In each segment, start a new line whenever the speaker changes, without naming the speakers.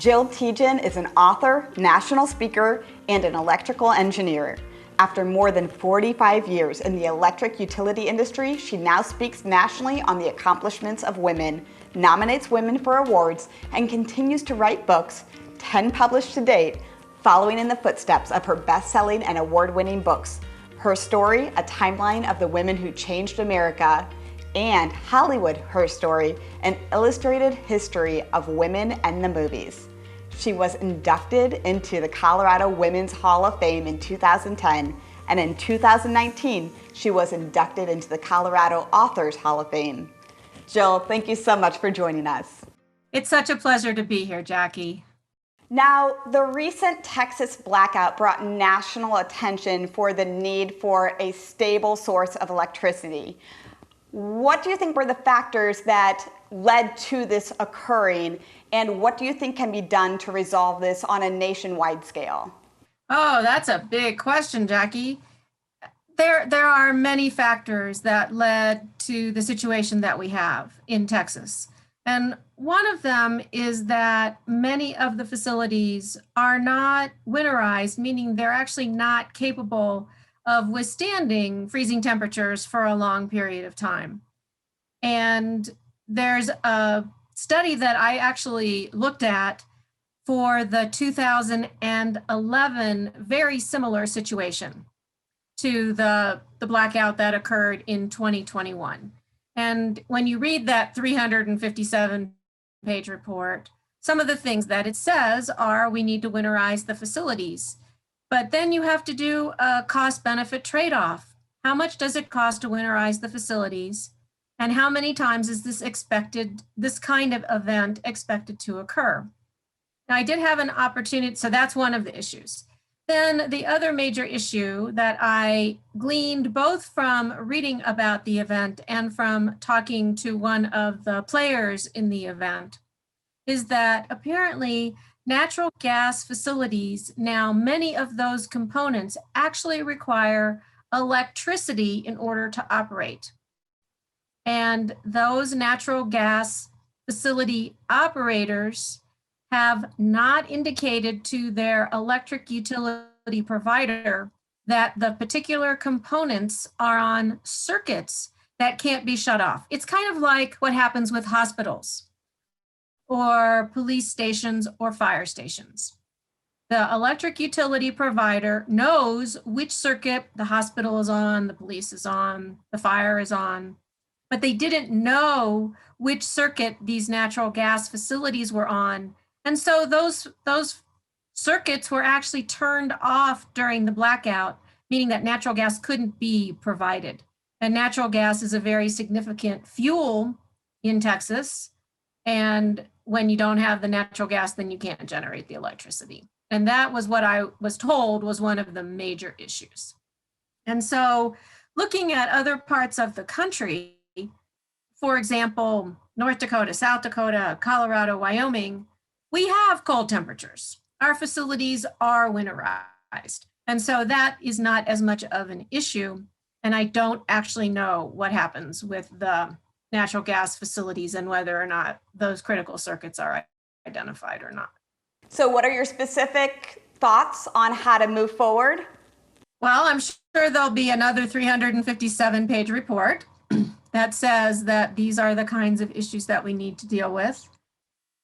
Jill Tietjen is an author, national speaker, and an electrical engineer. After more than 45 years in the electric utility industry, she now speaks nationally on the accomplishments of women, nominates women for awards, and continues to write books, 10 published to date, following in the footsteps of her best-selling and award-winning books, Her Story, A Timeline of the Women Who Changed America, and Hollywood, Her Story, an illustrated history of women and the movies. She was inducted into the Colorado Women's Hall of Fame in 2010, and in 2019, she was inducted into the Colorado Authors Hall of Fame. Jill, thank you so much for joining us.
It's such a pleasure to be here, Jackie.
Now, the recent Texas blackout brought national attention for the need for a stable source of electricity. What do you think were the factors that led to this occurring, and what do you think can be done to resolve this on a nationwide scale?
Oh, that's a big question, Jackie. There are many factors that led to the situation that we have in Texas. And one of them is that many of the facilities are not winterized, meaning they're actually not capable of withstanding freezing temperatures for a long period of time. And there's a study that I actually looked at for the 2011 very similar situation to the blackout that occurred in 2021. And when you read that 357-page report, some of the things that it says are we need to winterize the facilities. But then you have to do a cost-benefit trade-off. How much does it cost to winterize the facilities? And how many times is this kind of event expected to occur? Now, I did have an opportunity, so that's one of the issues. Then the other major issue that I gleaned both from reading about the event and from talking to one of the players in the event is that apparently natural gas facilities, now many of those components actually require electricity in order to operate. And those natural gas facility operators have not indicated to their electric utility provider that the particular components are on circuits that can't be shut off. It's kind of like what happens with hospitals or police stations or fire stations. The electric utility provider knows which circuit the hospital is on, the police is on, the fire is on, but they didn't know which circuit these natural gas facilities were on. And so those circuits were actually turned off during the blackout, meaning that natural gas couldn't be provided. And natural gas is a very significant fuel in Texas. And when you don't have the natural gas, then you can't generate the electricity. And that was what I was told was one of the major issues. And so looking at other parts of the country, for example, North Dakota, South Dakota, Colorado, Wyoming, we have cold temperatures. Our facilities are winterized. And so that is not as much of an issue. And I don't actually know what happens with the natural gas facilities and whether or not those critical circuits are identified or not.
So what are your specific thoughts on how to move forward?
Well, I'm sure there'll be another 357-page report that says that these are the kinds of issues that we need to deal with.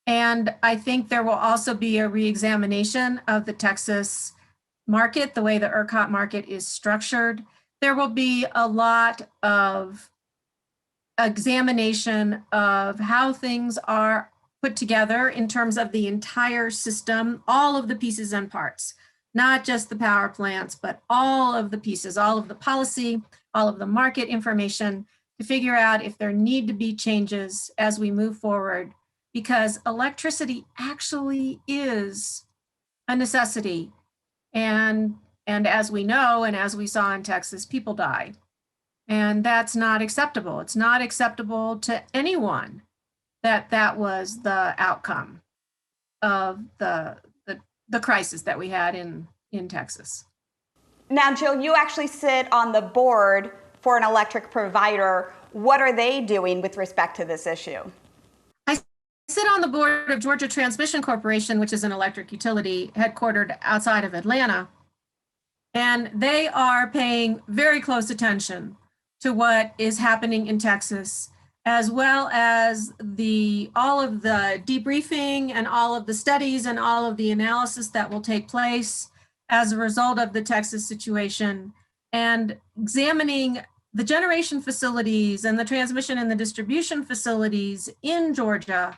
And I think there will also be a reexamination of the Texas market, the way the ERCOT market is structured. There will be a lot of examination of how things are put together in terms of the entire system, all of the pieces and parts, not just the power plants, but all of the pieces, all of the policy, all of the market information to figure out if there need to be changes as we move forward, because electricity actually is a necessity. And as we know, and as we saw in Texas, people die. And that's not acceptable. It's not acceptable to anyone that was the outcome of the crisis that we had in Texas.
Now, Jill, you actually sit on the board for an electric provider. What are they doing with respect to this issue?
sit on the board of Georgia Transmission Corporation, which is an electric utility headquartered outside of Atlanta. And they are paying very close attention to what is happening in Texas, as well as all of the debriefing and all of the studies and all of the analysis that will take place as a result of the Texas situation, and examining the generation facilities and the transmission and the distribution facilities in Georgia,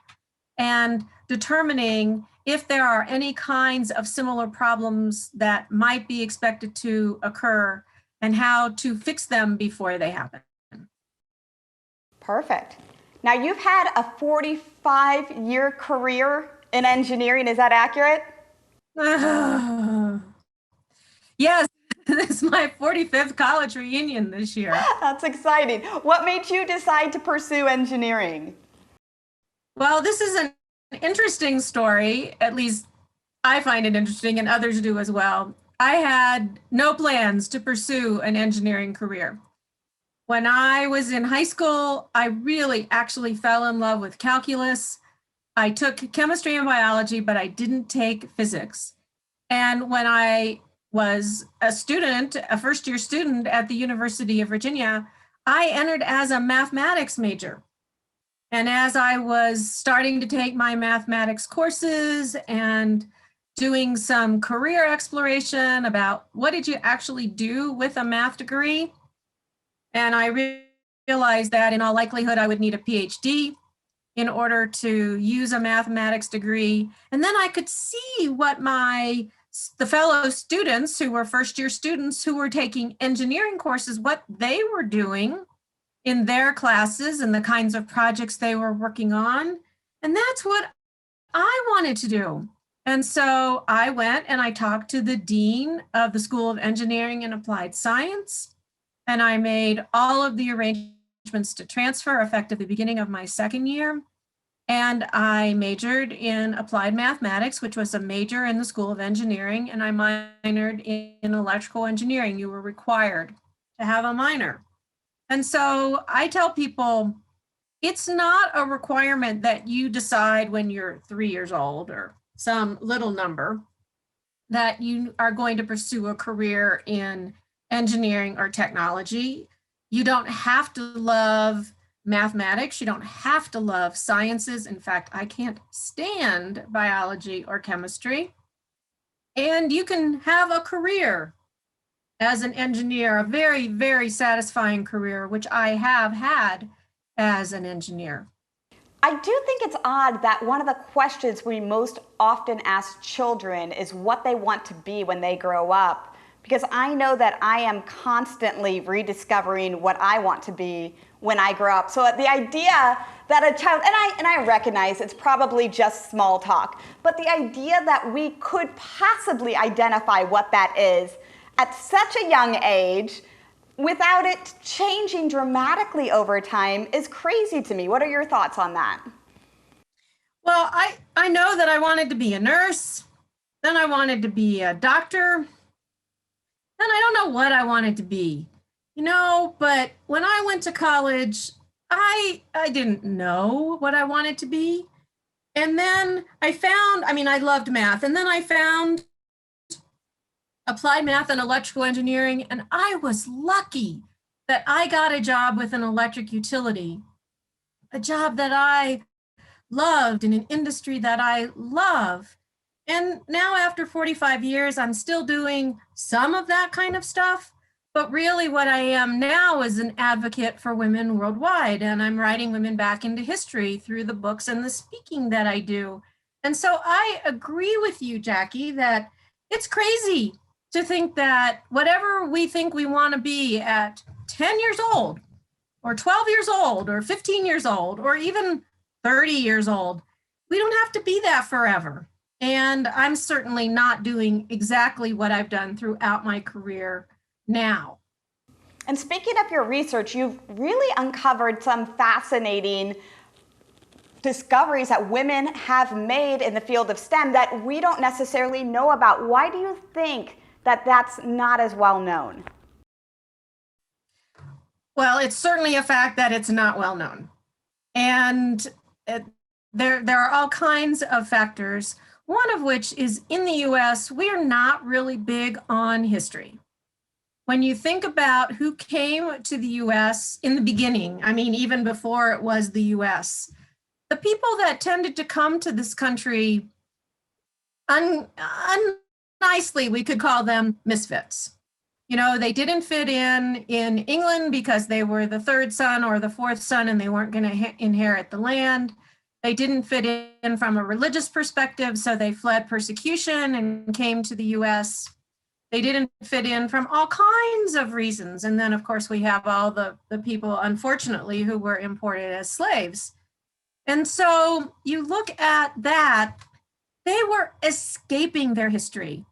and determining if there are any kinds of similar problems that might be expected to occur and how to fix them before they happen.
Perfect. Now, you've had a 45-year career in engineering. Is that accurate?
Yes, it's my 45th college reunion this year.
That's exciting. What made you decide to pursue engineering?
Well, this is an interesting story. At least I find it interesting, and others do as well. I had no plans to pursue an engineering career. When I was in high school, I really actually fell in love with calculus. I took chemistry and biology, but I didn't take physics. And when I was a student, a first-year student at the University of Virginia, I entered as a mathematics major. And as I was starting to take my mathematics courses and doing some career exploration about what did you actually do with a math degree, and I realized that in all likelihood I would need a PhD in order to use a mathematics degree. And then I could see what the fellow students who were first-year students who were taking engineering courses, what they were doing in their classes and the kinds of projects they were working on. And that's what I wanted to do. And so I went and I talked to the dean of the School of Engineering and Applied Science, and I made all of the arrangements to transfer effective the beginning of my second year. And I majored in applied mathematics, which was a major in the School of Engineering, and I minored in electrical engineering. You were required to have a minor. And so I tell people, it's not a requirement that you decide when you're 3 years old or some little number that you are going to pursue a career in engineering or technology. You don't have to love mathematics. You don't have to love sciences. In fact, I can't stand biology or chemistry. And you can have a career as an engineer, a very, very satisfying career, which I have had as an engineer.
I do think it's odd that one of the questions we most often ask children is what they want to be when they grow up, because I know that I am constantly rediscovering what I want to be when I grow up. So the idea that a child, and I recognize it's probably just small talk, but the idea that we could possibly identify what that is at such a young age without it changing dramatically over time is crazy to me. What are your thoughts on that?
Well, I know that I wanted to be a nurse, then I wanted to be a doctor, then I don't know what I wanted to be, but when I went to college, I didn't know what I wanted to be. And then I loved math, and then I found applied math and electrical engineering, and I was lucky that I got a job with an electric utility, a job that I loved in an industry that I love. And now after 45 years, I'm still doing some of that kind of stuff, but really what I am now is an advocate for women worldwide, and I'm writing women back into history through the books and the speaking that I do. And so I agree with you, Jackie, that it's crazy to think that whatever we think we want to be at 10 years old or 12 years old or 15 years old or even 30 years old, we don't have to be that forever. And I'm certainly not doing exactly what I've done throughout my career now.
And speaking of your research, you've really uncovered some fascinating discoveries that women have made in the field of STEM that we don't necessarily know about. Why do you think that that's not as well known?
Well, it's certainly a fact that it's not well known. And there are all kinds of factors, one of which is in the US, we are not really big on history. When you think about who came to the US in the beginning, I mean, even before it was the US, the people that tended to come to this country, nicely, we could call them misfits. You know, they didn't fit in England because they were the third son or the fourth son and they weren't going to inherit the land. They didn't fit in from a religious perspective, so they fled persecution and came to the US. They didn't fit in from all kinds of reasons. And then, of course, we have all the people, unfortunately, who were imported as slaves. And so you look at that, they were escaping their history.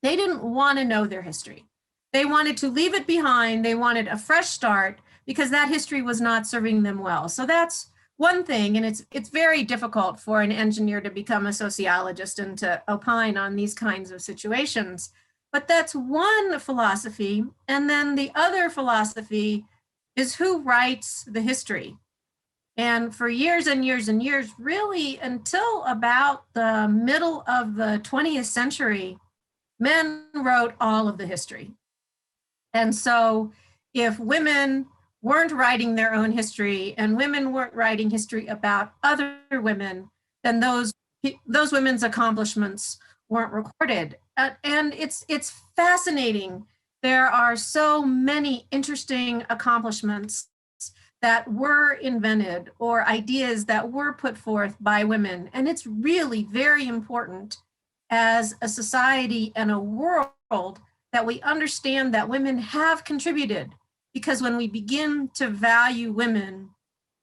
They didn't want to know their history. They wanted to leave it behind. They wanted a fresh start because that history was not serving them well. So that's one thing. And it's very difficult for an engineer to become a sociologist and to opine on these kinds of situations. But that's one philosophy. And then the other philosophy is who writes the history. And for years and years and years, really until about the middle of the 20th century, men wrote all of the history. And so if women weren't writing their own history and women weren't writing history about other women, then those women's accomplishments weren't recorded. And it's fascinating. There are so many interesting accomplishments that were invented or ideas that were put forth by women. And it's really very important as a society and a world that we understand that women have contributed, because when we begin to value women,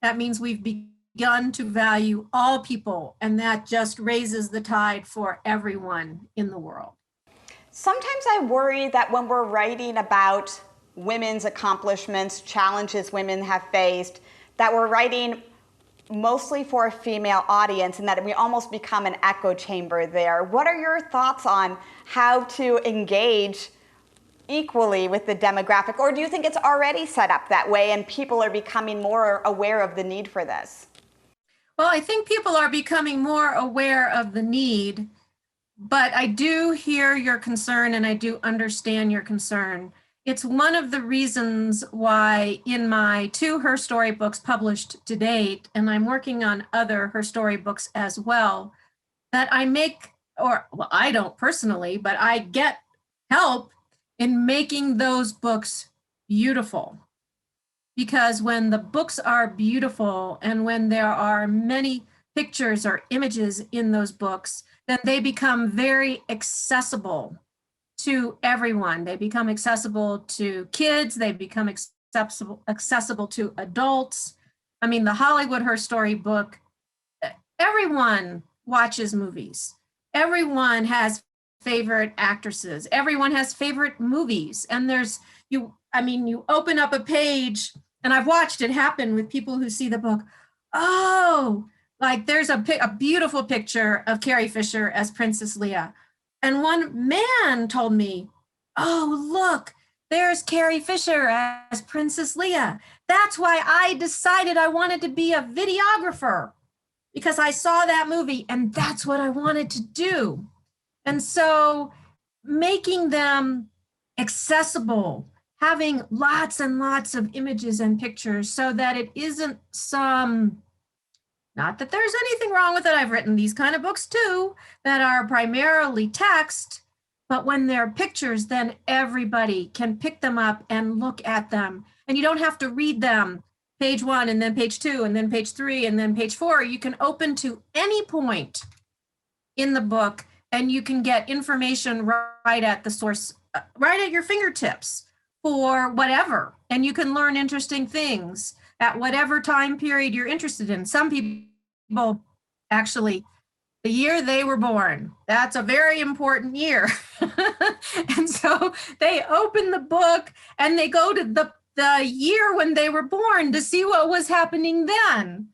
that means we've begun to value all people, and that just raises the tide for everyone in the world.
Sometimes I worry that when we're writing about women's accomplishments, challenges women have faced, that we're writing mostly for a female audience and that we almost become an echo chamber there. What are your thoughts on how to engage equally with the demographic? Or do you think it's already set up that way and people are becoming more aware of the need for this?
Well, I think people are becoming more aware of the need, but I do hear your concern and I do understand your concern. It's one of the reasons why in my 2 Her Story books published to date, and I'm working on other Her Story books as well, that I make, or well, I don't personally, but I get help in making those books beautiful. Because when the books are beautiful and when there are many pictures or images in those books, then they become very accessible to everyone. They become accessible to kids, they become accessible to adults. I mean, the Hollywood Her Story book, everyone watches movies. Everyone has favorite actresses. Everyone has favorite movies. And you open up a page, and I've watched it happen with people who see the book. Oh, like there's a beautiful picture of Carrie Fisher as Princess Leia. And one man told me, oh, look, there's Carrie Fisher as Princess Leia. That's why I decided I wanted to be a videographer, because I saw that movie and that's what I wanted to do. And so making them accessible, having lots and lots of images and pictures so that it isn't not that there's anything wrong with it. I've written these kind of books too that are primarily text, but when they're pictures, then everybody can pick them up and look at them. And you don't have to read them page 1 and then page 2 and then page 3 and then page 4. You can open to any point in the book and you can get information right at the source, right at your fingertips for whatever. And you can learn interesting things at whatever time period you're interested in. Some people, actually, the year they were born, that's a very important year. And so they open the book and they go to the year when they were born to see what was happening then.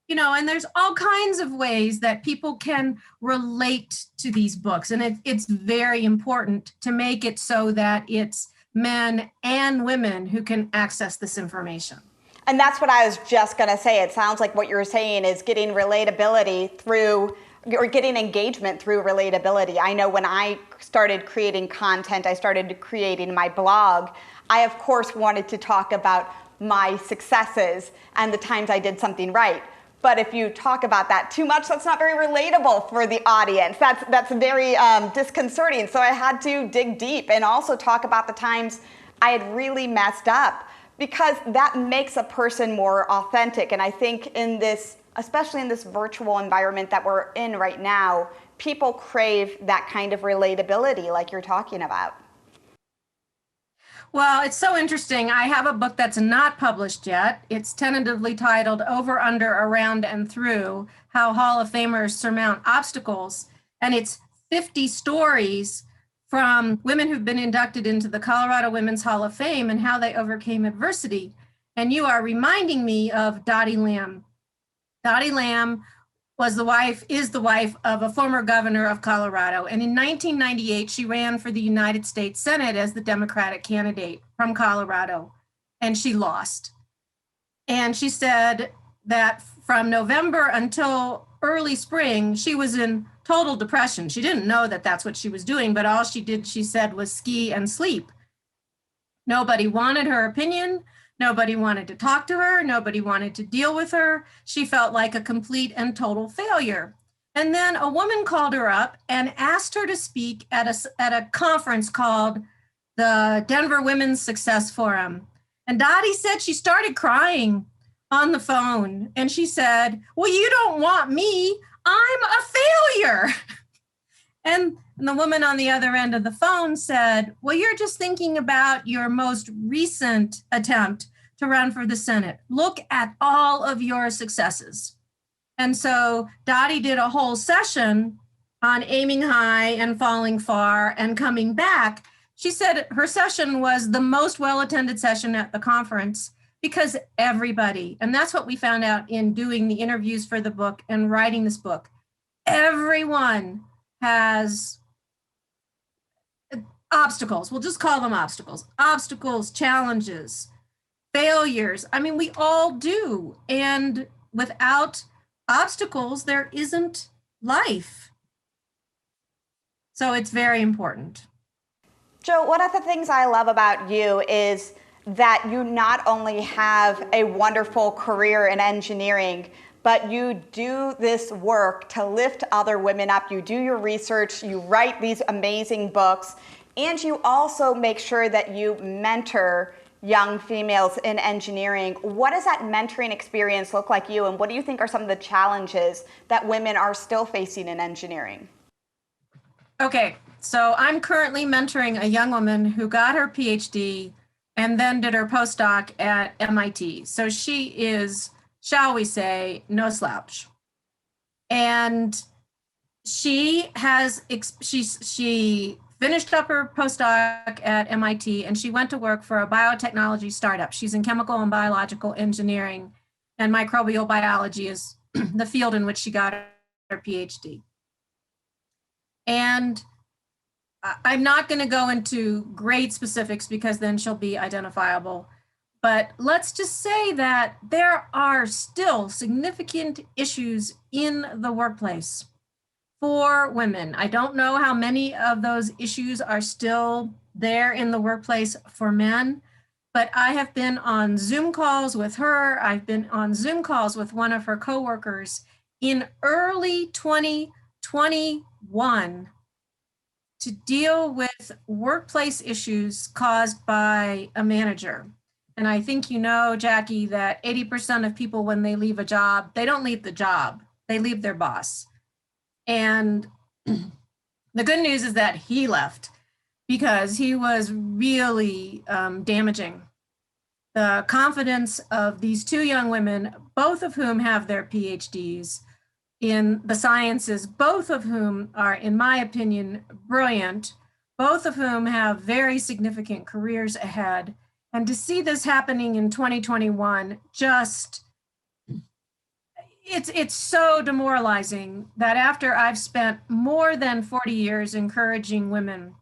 You know, and there's all kinds of ways that people can relate to these books. And it's very important to make it so that it's men and women who can access this information.
And that's what I was just going to say. It sounds like what you're saying is getting relatability through, or getting engagement through relatability. I know when I started creating content, I started creating my blog, I of course wanted to talk about my successes and the times I did something right. But if you talk about that too much, that's not very relatable for the audience. That's very disconcerting. So I had to dig deep and also talk about the times I had really messed up, because that makes a person more authentic. And I think in this, especially in this virtual environment that we're in right now, people crave that kind of relatability like you're talking about.
Well, it's so interesting. I have a book that's not published yet. It's tentatively titled Over, Under, Around, and Through: How Hall of Famers Surmount Obstacles. And it's 50 stories from women who've been inducted into the Colorado Women's Hall of Fame and how they overcame adversity. And you are reminding me of Dottie Lamb. Dottie Lamb is the wife of a former governor of Colorado. And in 1998, she ran for the United States Senate as the Democratic candidate from Colorado, and she lost. And she said that from November until early spring, she was in total depression. She didn't know that that's what she was doing, but all she did, she said, was ski and sleep. Nobody wanted her opinion. Nobody wanted to talk to her. Nobody wanted to deal with her. She felt like a complete and total failure. And then a woman called her up and asked her to speak at a conference called the Denver Women's Success Forum. And Dottie said she started crying on the phone. And she said, "Well, you don't want me. I'm a failure." And the woman on the other end of the phone said, "Well, you're just thinking about your most recent attempt to run for the Senate. Look at all of your successes." And so Dottie did a whole session on aiming high and falling far and coming back. She said her session was the most well-attended session at the conference because everybody, and that's what we found out in doing the interviews for the book and writing this book, everyone has obstacles. We'll just call them obstacles, challenges, failures. I mean, we all do. And without obstacles, there isn't life. So it's very important.
Jo, one of the things I love about you is that you not only have a wonderful career in engineering, but you do this work to lift other women up. You do your research, you write these amazing books, and you also make sure that you mentor young females in engineering. What does that mentoring experience look like you, and what do you think are some of the challenges that women are still facing in engineering?
Okay, so I'm currently mentoring a young woman who got her PhD and then did her postdoc at MIT. So she is, shall we say, no slouch. And she finished up her postdoc at MIT, and she went to work for a biotechnology startup. She's in chemical and biological engineering, and microbial biology is the field in which she got her PhD. And I'm not going to go into great specifics because then she'll be identifiable. But let's just say that there are still significant issues in the workplace for women. I don't know how many of those issues are still there in the workplace for men, but I have been on Zoom calls with her. I've been on Zoom calls with one of her coworkers in early 2021 to deal with workplace issues caused by a manager. And I think you know, Jackie, that 80% of people, when they leave a job, they don't leave the job, they leave their boss. And the good news is that he left because he was really damaging the confidence of these two young women, both of whom have their PhDs in the sciences, both of whom are, in my opinion, brilliant, both of whom have very significant careers ahead. And to see this happening in 2021, just, it's so demoralizing that after I've spent more than 40 years encouraging women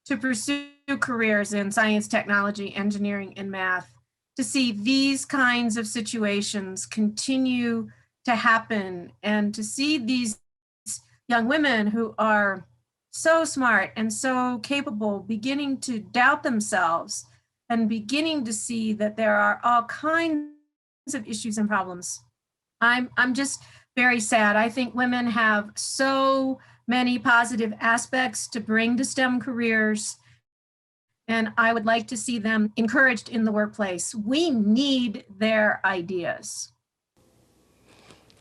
to pursue careers in science, technology, engineering, and math, to see these kinds of situations continue to happen, and to see these young women who are so smart and so capable beginning to doubt themselves and beginning to see that there are all kinds of issues and problems. I'm just very sad. I think women have so many positive aspects to bring to STEM careers, and I would like to see them encouraged in the workplace. We need their ideas.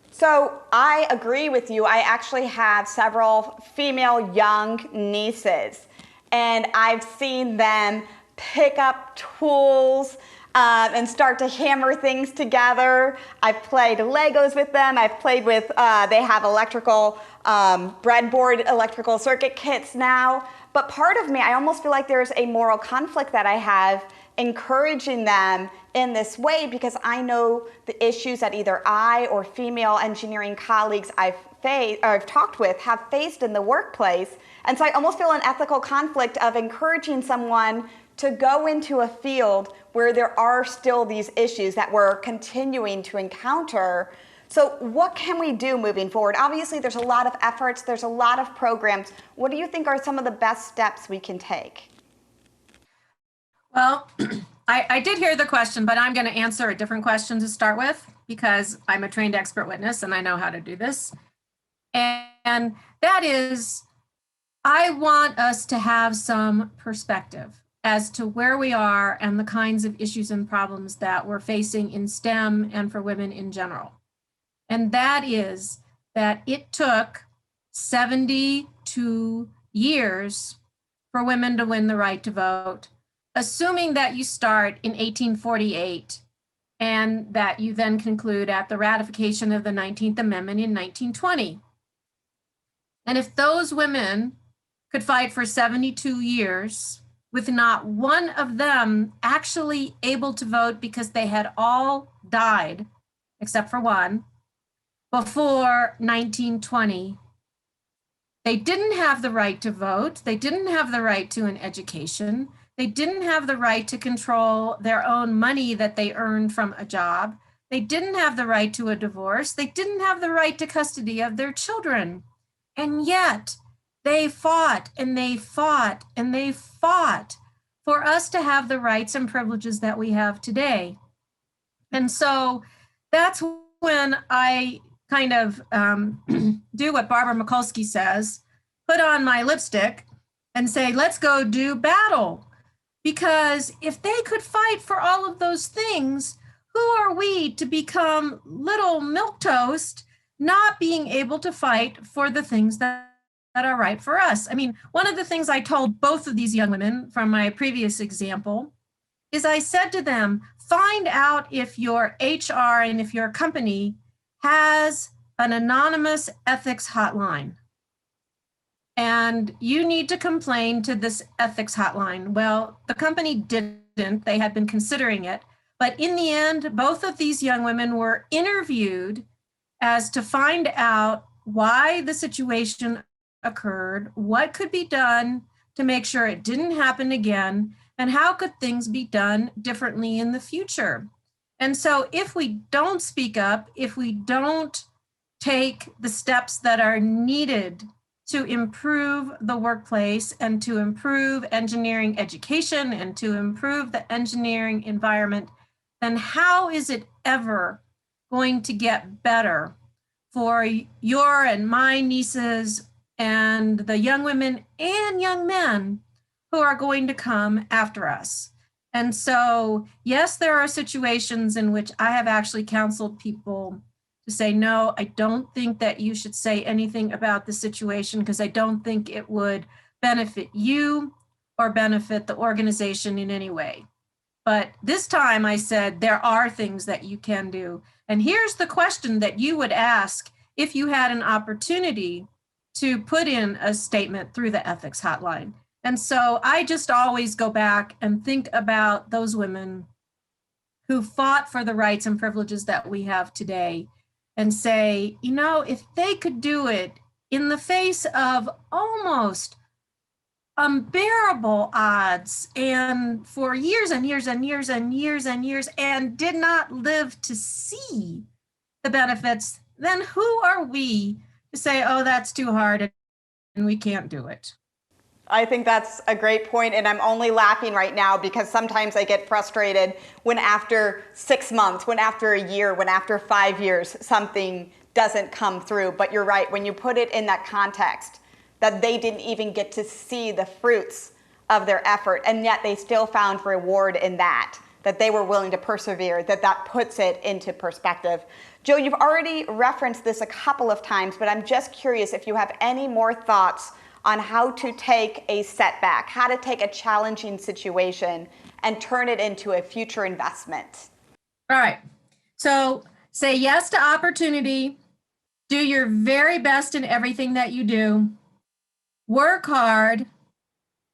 So I agree with you. I actually have several female young nieces, and I've seen them pick up tools and start to hammer things together. I've played Legos with them. I've played with, they have electrical, breadboard electrical circuit kits now. But part of me, I almost feel like there's a moral conflict that I have encouraging them in this way, because I know the issues that either I or female engineering colleagues I've talked with have faced in the workplace. And so I almost feel an ethical conflict of encouraging someone to go into a field where there are still these issues that we're continuing to encounter. So what can we do moving forward? Obviously, there's a lot of efforts, there's a lot of programs. What do you think are some of the best steps we can take?
Well, I did hear the question, but I'm going to answer a different question to start with, because I'm a trained expert witness and I know how to do this. And that is, I want us to have some perspective as to where we are and the kinds of issues and problems that we're facing in STEM and for women in general. And that is that it took 72 years for women to win the right to vote, assuming that you start in 1848 and that you then conclude at the ratification of the 19th Amendment in 1920. And if those women could fight for 72 years with not one of them actually able to vote because they had all died, except for one, before 1920, they didn't have the right to vote. They didn't have the right to an education. They didn't have the right to control their own money that they earned from a job. They didn't have the right to a divorce. They didn't have the right to custody of their children. And yet they fought and they fought and they fought for us to have the rights and privileges that we have today. And so that's when I kind of do what Barbara Mikulski says, put on my lipstick and say, let's go do battle. Because if they could fight for all of those things, who are we to become little milquetoast, not being able to fight for the things that are right for us? I mean, one of the things I told both of these young women from my previous example is I said to them, find out if your HR and if your company has an anonymous ethics hotline. And you need to complain to this ethics hotline. Well, the company didn't. They had been considering it. But in the end, both of these young women were interviewed as to find out why the situation occurred, what could be done to make sure it didn't happen again, and how could things be done differently in the future. And so if we don't speak up, if we don't take the steps that are needed to improve the workplace and to improve engineering education and to improve the engineering environment, then how is it ever going to get better for your and my nieces and the young women and young men who are going to come after us? And so, yes, there are situations in which I have actually counseled people to say, no, I don't think that you should say anything about the situation because I don't think it would benefit you or benefit the organization in any way. But this time I said, there are things that you can do. And here's the question that you would ask if you had an opportunity to put in a statement through the ethics hotline. And so I just always go back and think about those women who fought for the rights and privileges that we have today and say, you know, if they could do it in the face of almost unbearable odds and for years and years and years and years and years and did not live to see the benefits, then who are we to say, oh, that's too hard and we can't do it?
I think that's a great point, and I'm only laughing right now because sometimes I get frustrated when after 6 months, when after a year, when after 5 years, something doesn't come through. But you're right, when you put it in that context, that they didn't even get to see the fruits of their effort, and yet they still found reward in that they were willing to persevere, that puts it into perspective. Joe, you've already referenced this a couple of times, but I'm just curious if you have any more thoughts on how to take a setback, how to take a challenging situation and turn it into a future investment.
All right. So say yes to opportunity, do your very best in everything that you do, work hard,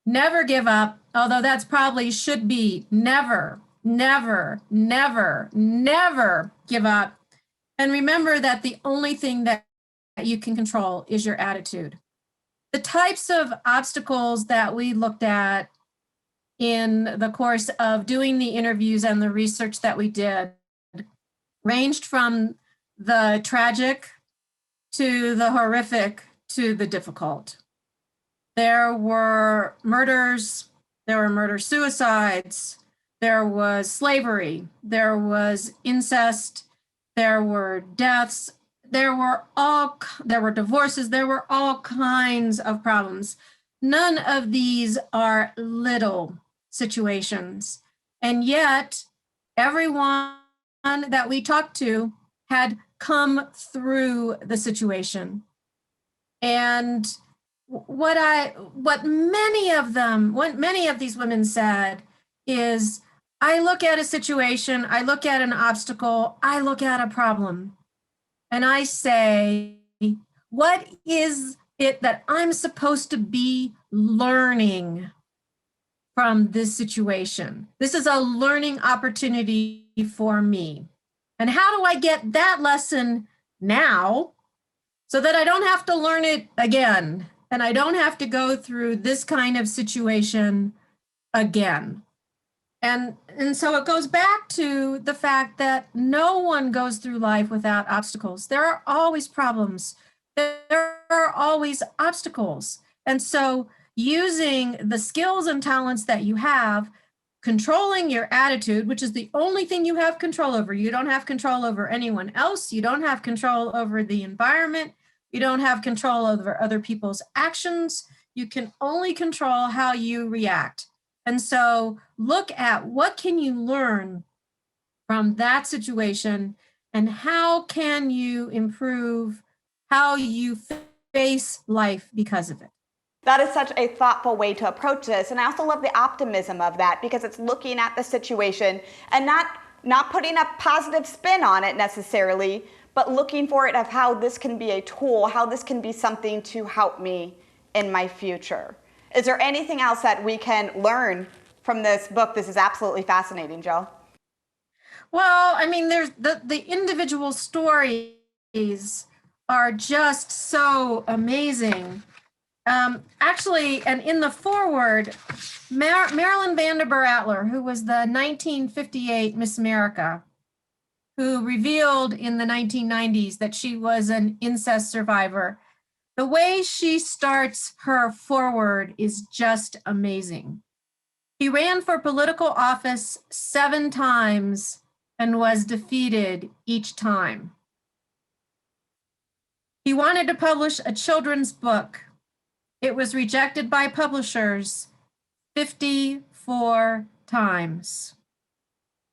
never give up, although that's probably should be never, never, never, never give up. And remember that the only thing that you can control is your attitude. The types of obstacles that we looked at in the course of doing the interviews and the research that we did ranged from the tragic to the horrific to the difficult. There were murders, there were murder-suicides, there was slavery, there was incest, there were deaths, there were divorces, there were all kinds of problems. None of these are little situations. And yet, everyone that we talked to had come through the situation. And what many of these women said is, I look at a situation, I look at an obstacle, I look at a problem, and I say, what is it that I'm supposed to be learning from this situation? This is a learning opportunity for me. And how do I get that lesson now so that I don't have to learn it again and I don't have to go through this kind of situation again? And so it goes back to the fact that no one goes through life without obstacles. There are always problems. There are always obstacles. And so using the skills and talents that you have, controlling your attitude, which is the only thing you have control over. You don't have control over anyone else. You don't have control over the environment. You don't have control over other people's actions. You can only control how you react. And so look at what can you learn from that situation and how can you improve how you face life because of it.
That is such a thoughtful way to approach this. And I also love the optimism of that because it's looking at the situation and not putting a positive spin on it necessarily, but looking for it of how this can be a tool, how this can be something to help me in my future. Is there anything else that we can learn from this book? This is absolutely fascinating, Joe.
Well, I mean, there's the individual stories are just so amazing. Actually, and in the foreword, Marilyn Vanderburg Atler, who was the 1958 Miss America, who revealed in the 1990s that she was an incest survivor, the way she starts her foreword is just amazing. He ran for political office 7 times and was defeated each time. He wanted to publish a children's book. It was rejected by publishers 54 times.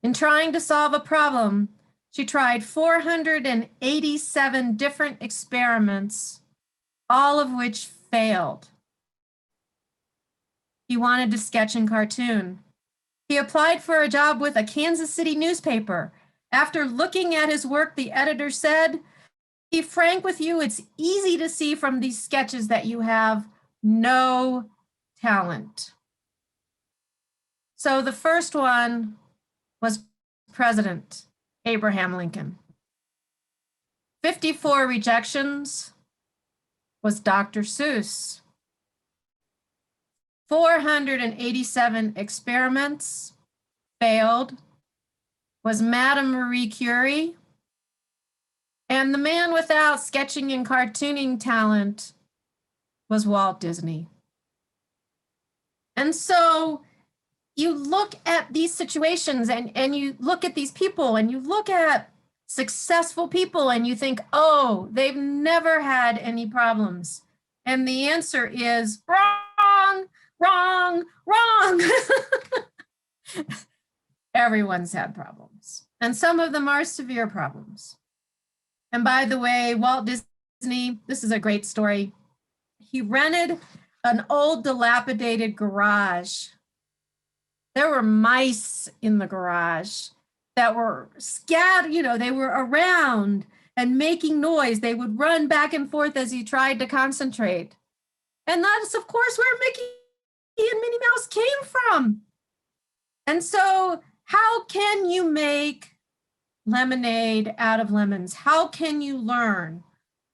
In trying to solve a problem, she tried 487 different experiments, all of which failed. He wanted to sketch and cartoon. He applied for a job with a Kansas City newspaper. After looking at his work, the editor said, "To be frank with you, it's easy to see from these sketches that you have no talent." So the first one was President Abraham Lincoln. 54 rejections was Dr. Seuss. 487 experiments failed, was Madame Marie Curie, and the man without sketching and cartooning talent was Walt Disney. And so you look at these situations and you look at these people and you look at successful people and you think, oh, they've never had any problems. And the answer is wrong, wrong, wrong. Everyone's had problems. And some of them are severe problems. And by the way, Walt Disney, this is a great story. He rented an old dilapidated garage. There were mice in the garage that were scattered, they were around and making noise. They would run back and forth as he tried to concentrate. And that's, of course, where Mickey and Minnie Mouse came from. And so how can you make lemonade out of lemons? How can you learn?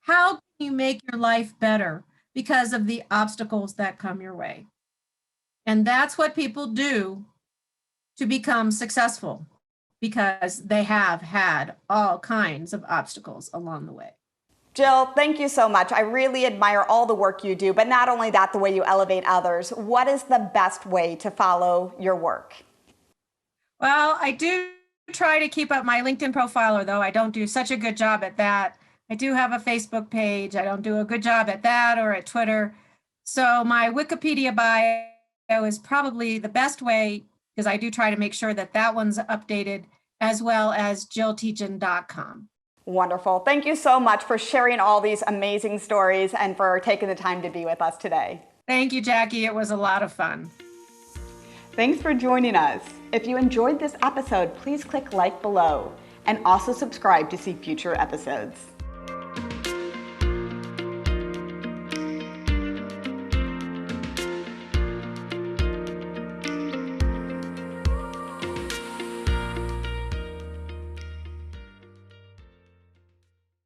How can you make your life better because of the obstacles that come your way? And that's what people do to become successful, because they have had all kinds of obstacles along the way.
Jill, thank you so much. I really admire all the work you do, but not only that, the way you elevate others. What is the best way to follow your work?
Well, I do try to keep up my LinkedIn profile, although I don't do such a good job at that. I do have a Facebook page. I don't do a good job at that or at Twitter. So my Wikipedia bio is probably the best way, because I do try to make sure that that one's updated, as well as jilltiejen.com.
Wonderful. Thank you so much for sharing all these amazing stories and for taking the time to be with us today.
Thank you, Jackie. It was a lot of fun.
Thanks for joining us. If you enjoyed this episode, please click like below and also subscribe to see future episodes.